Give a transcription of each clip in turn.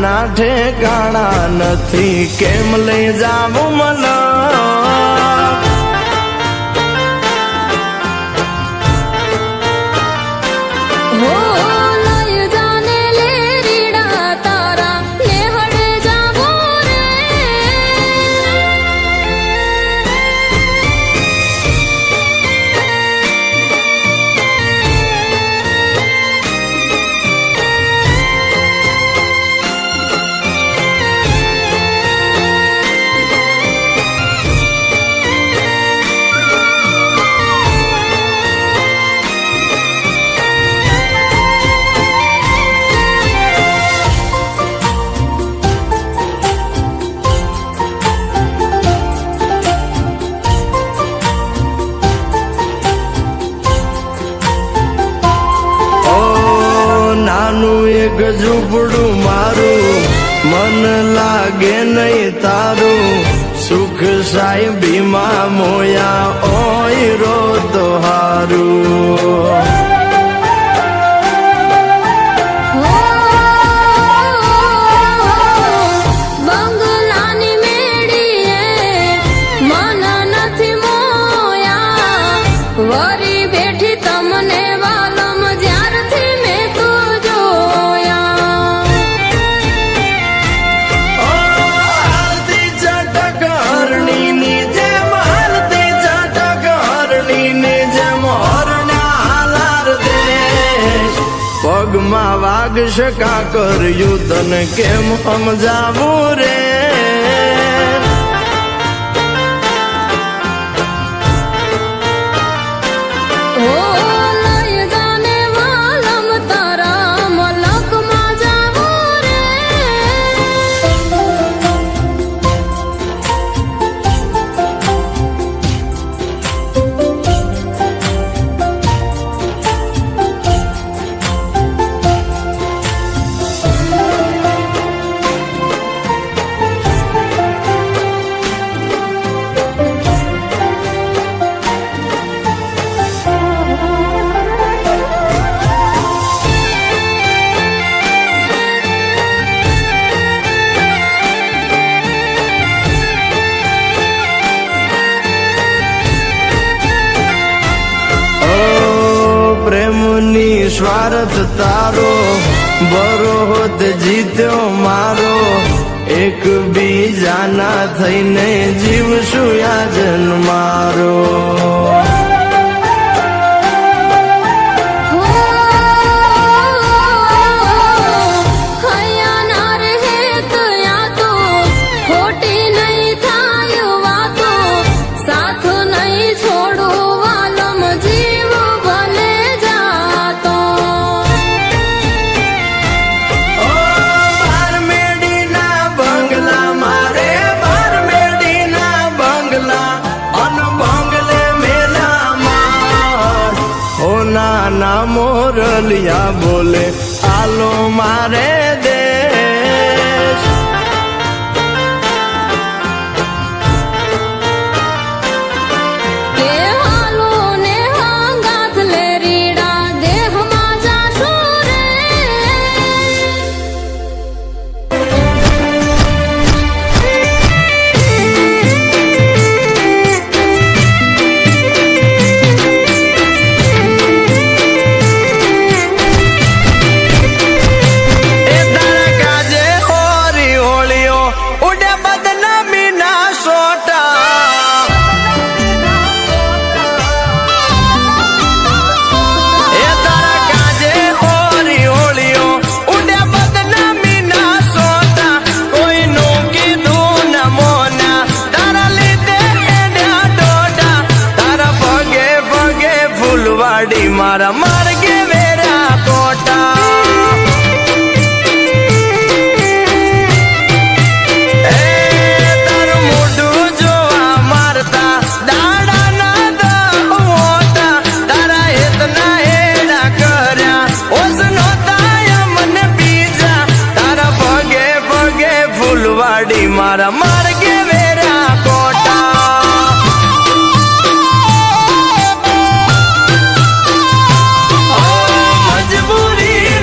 ના ઠેકાણા નથી, કેમ લઈ જાવું મને એક ઝૂંપડું મારું, મન લાગે નહીં તારું, સુખ સાહેબીમાં મોયા ઓય રો તો હારું. પગમાં વાગશે કાકર તને કેમ સમજાવું રે. પ્રેમની સ્વાર્થ તારો બરોત જીત્યો મારો, એક બીજાના થઈને જીવશું યાજન મારો. નાના મોરલિયા બોલે આલો મારે દેશ. કે હાલો ને હાંગાથ લે રીડા દેહમાં જાશો રે. મારા માર્ગે વેરા કોટા તારું મોઢું જોવા મારતા દાડા ના દોતા, તારા હેતના હેડા કર્યા ઓસ નોતા મને બીજા, તારા પગે પગે ફૂલવાડી મારા માર્ગે વેરા કોટા. મજબૂરી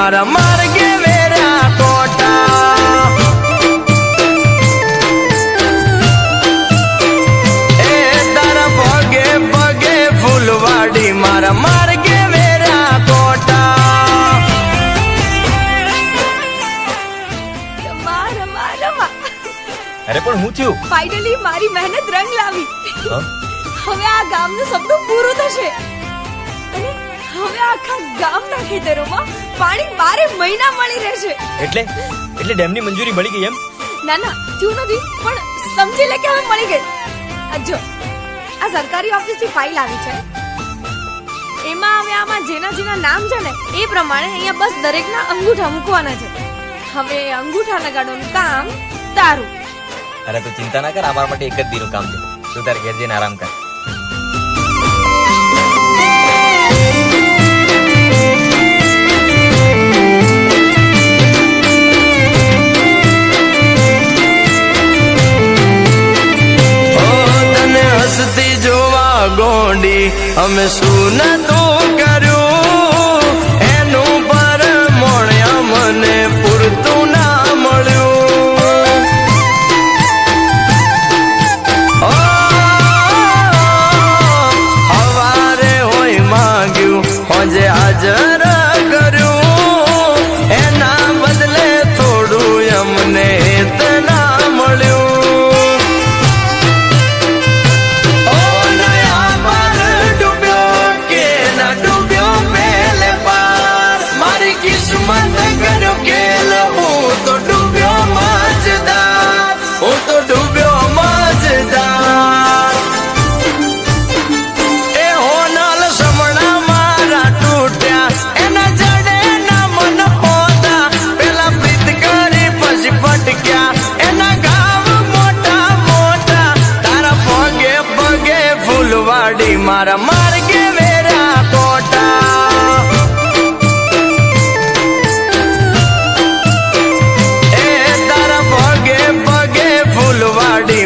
મારા માર્ગે વેરા કોટા એ તારા પગે પગે ફૂલવાડી મારા માર્ગે વેરા કોટા અરે પણ હું થયું? ફાઇનલી મારી મહેનત રંગ લાવી. હા? હવે આ ગામનું સપનું પૂરું થશે અને હવે આખા ગામના ખેતરોમાં પાણી 12 મહિના મળી રહેશે. એટલે ડેમની મંજૂરી મળી ગઈ એમ? ના ના થયું નથી પણ સમજી લે કે હવે મળી ગઈ. આ જો આ સરકારી ઓફિસથી ફાઇલ આવી છે. એમાં હવે આમાં જેના જેના નામ છે ને એ પ્રમાણે અહીંયા બસ દરેકના અંગૂઠા મૂકવાના છે. હવે અંગૂઠા લગાડવાનું કામ તારું. અરે તું ચિંતા ના કર, અમારા માટે એક જ દીનું કામ છે. તું તારે ઘેર જઈને આરામ કર. હસતી જોવા ગોંડી અમે શું નતું કર્યું એનું પર મોણ્યા મને પૂરતું ના મળ્યું. હવારે હોય માંગ્યું હોજે હાજર કર્યું એના બદલે થોડું અમને ના મળ્યું. કિસ્મત કર્યો કેલ હું તો ડૂબ્યો મજદાર, હું તો ડૂબ્યો મજદાર. એ હોનલ સમણા મારા તૂટ્યા એના જડે ના મન હોતા પેલા પ્રીત કરી પછી ભટક્યા એના ગામ મોટા મોટા તારા પગે પગે ફૂલવાડી મારા માર્ગે વેરા કોટા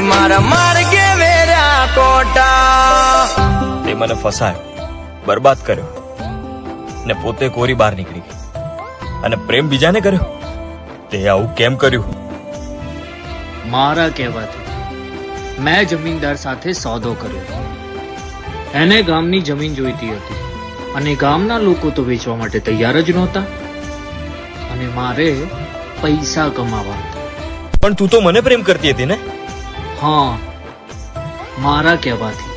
મારા માર્ગે વેરા કોટા. તે મને ફસાયો, બરબાદ કર્યો ને પોતે કોરી બહાર નીકળી ગઈ અને પ્રેમ બીજાને કર્યો. તે આવું કેમ કર્યું? મારા કહેવાથી મેં જમીનદાર સાથે સોદો કર્યો. એને ગામની જમીન જોઈતી હતી અને ગામના લોકો તો વેચવા માટે તૈયાર જ નહોતા અને મારે પૈસા કમાવા હતા. પણ તું તો મને પ્રેમ કરતી હતી ને? હા, મારા કહેવાથી.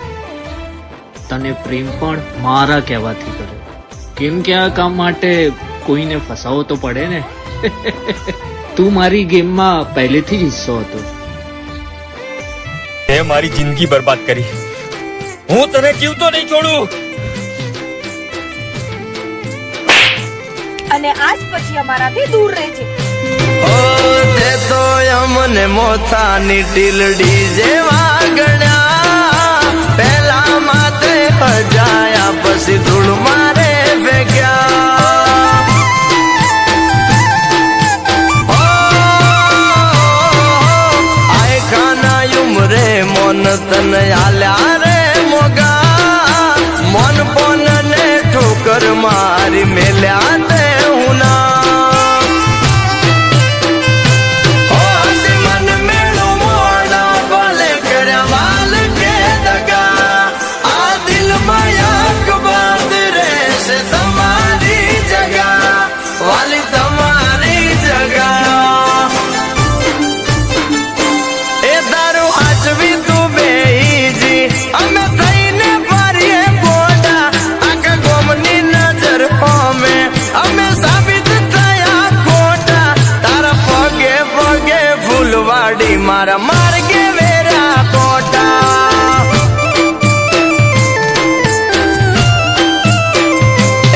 તને પ્રેમ પણ મારા કહેવાથી કર્યો. કેમ કે આ કામ માટે કોઈને ફસાવો તો પડે ને. તું મારી ગેમમાં પહેલેથી જ હિસ્સો હતો. તે મારી જિંદગી બરબાદ કરી. હું તને જીવતો નહીં છોડું. અને આજ પછી અમારાથી દૂર રહેજે. તે તો અમને મોથાની ટીલડી જેવા ગણ્યા પેલા માથે હજાયા પછી ધૂળ મારે ભેગ્યા. આય ખાના ઉમરે મોન તન આલ્યા રે મોગા મોન પોન ને ઠોકર મારી મેલ્યા તે હુના. મારા માર્ગે વેરા કોટા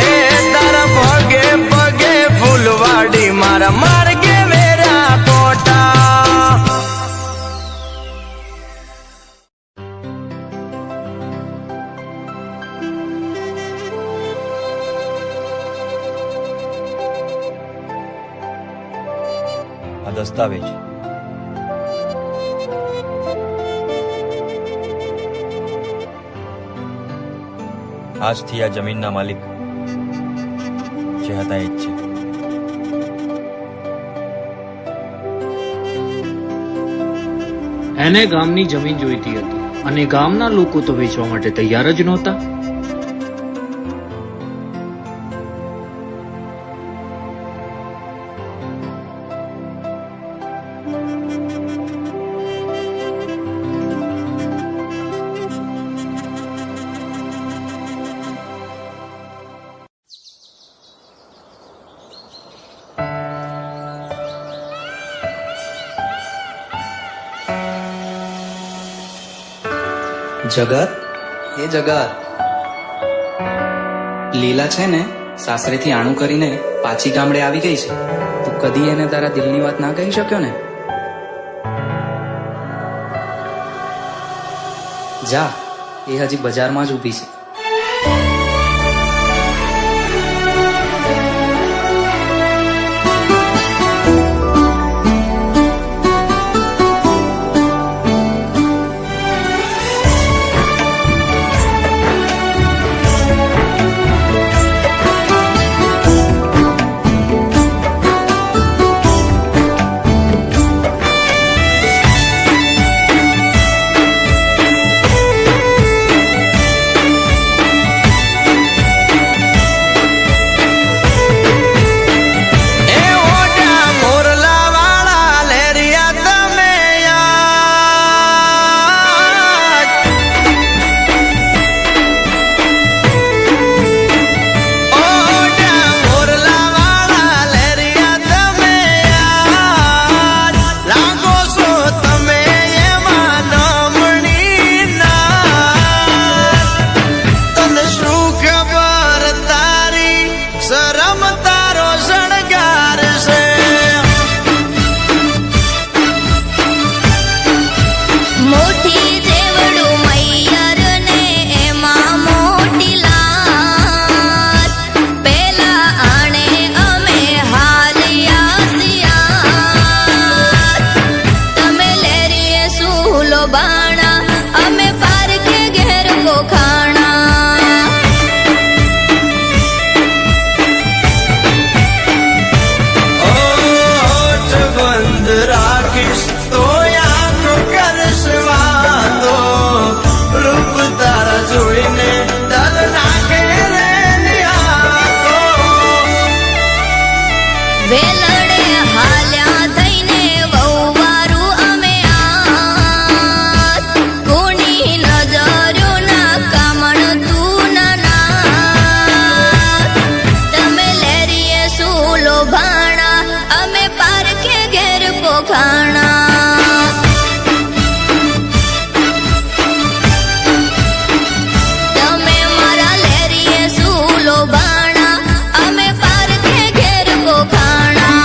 એ તારા પગે પગે ફૂલવાડી મારા માર્ગે વેરા કોટા. આ દસ્તાવેજ આજથી આ જમીનના માલિક જે હતા એ જ છે. એને ગામની જમીન જોઈતી હતી અને ગામના લોકો તો વેચવા માટે તૈયાર જ નહોતા. જગત, એ જગત, લીલા છે ને સાસરેથી આણું કરીને પાછી ગામડે આવી ગઈ છે. તું કદી એને તારા દિલની વાત ના કહી શક્યો ને? જા, એ હજી બજારમાં જ ઊભી છે. અમે પારખે ઘેર પોખાણા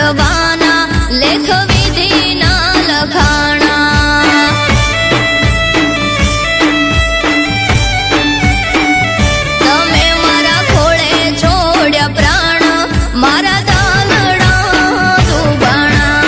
કરવાના લેખ વિધિના લખાણા તમે મારા ખોળે છોડ્યા પ્રાણ મારા દાલડા દુબાણા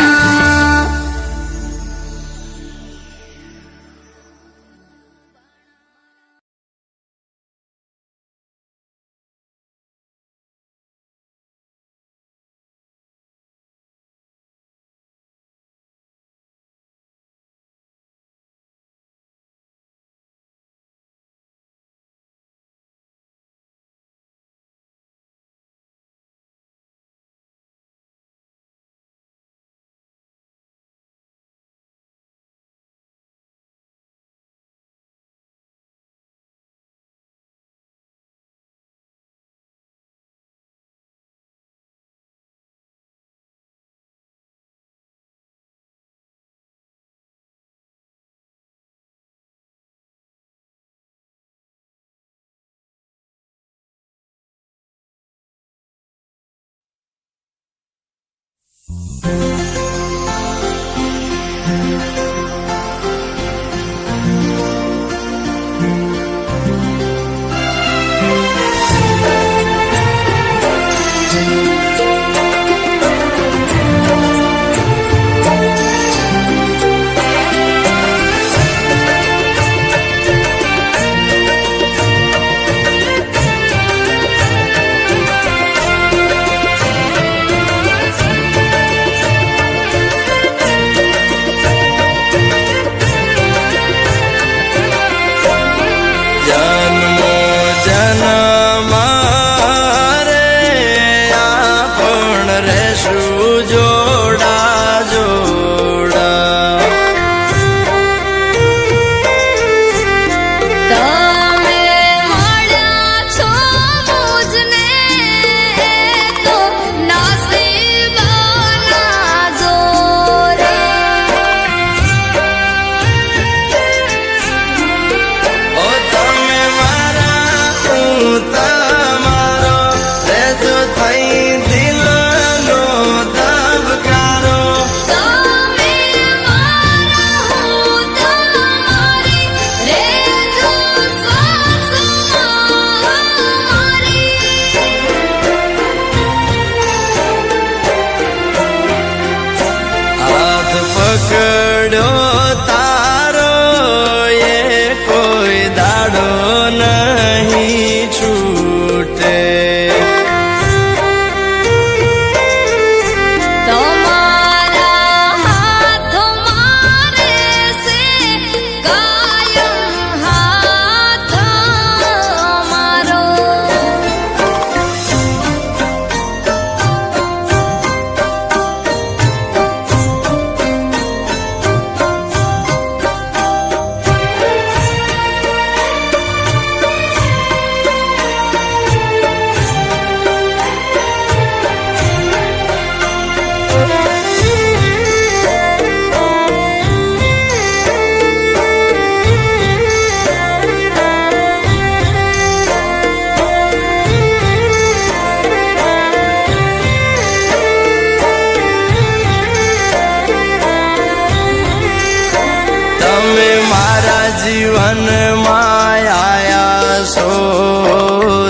જીવનમાં આયા છો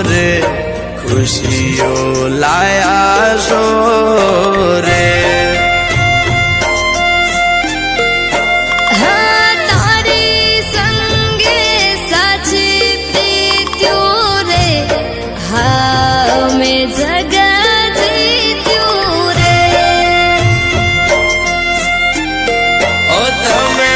રે, ખુશીઓ લાયા છો રે. તમે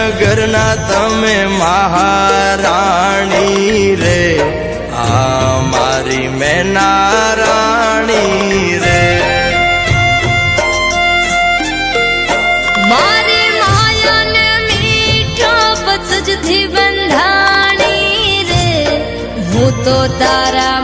નગરના તમે મહારાણી રે આ મારી મેના રાણી રે મારી માયાને મીઠા પતજથી બંધાણી રે હું તો તારા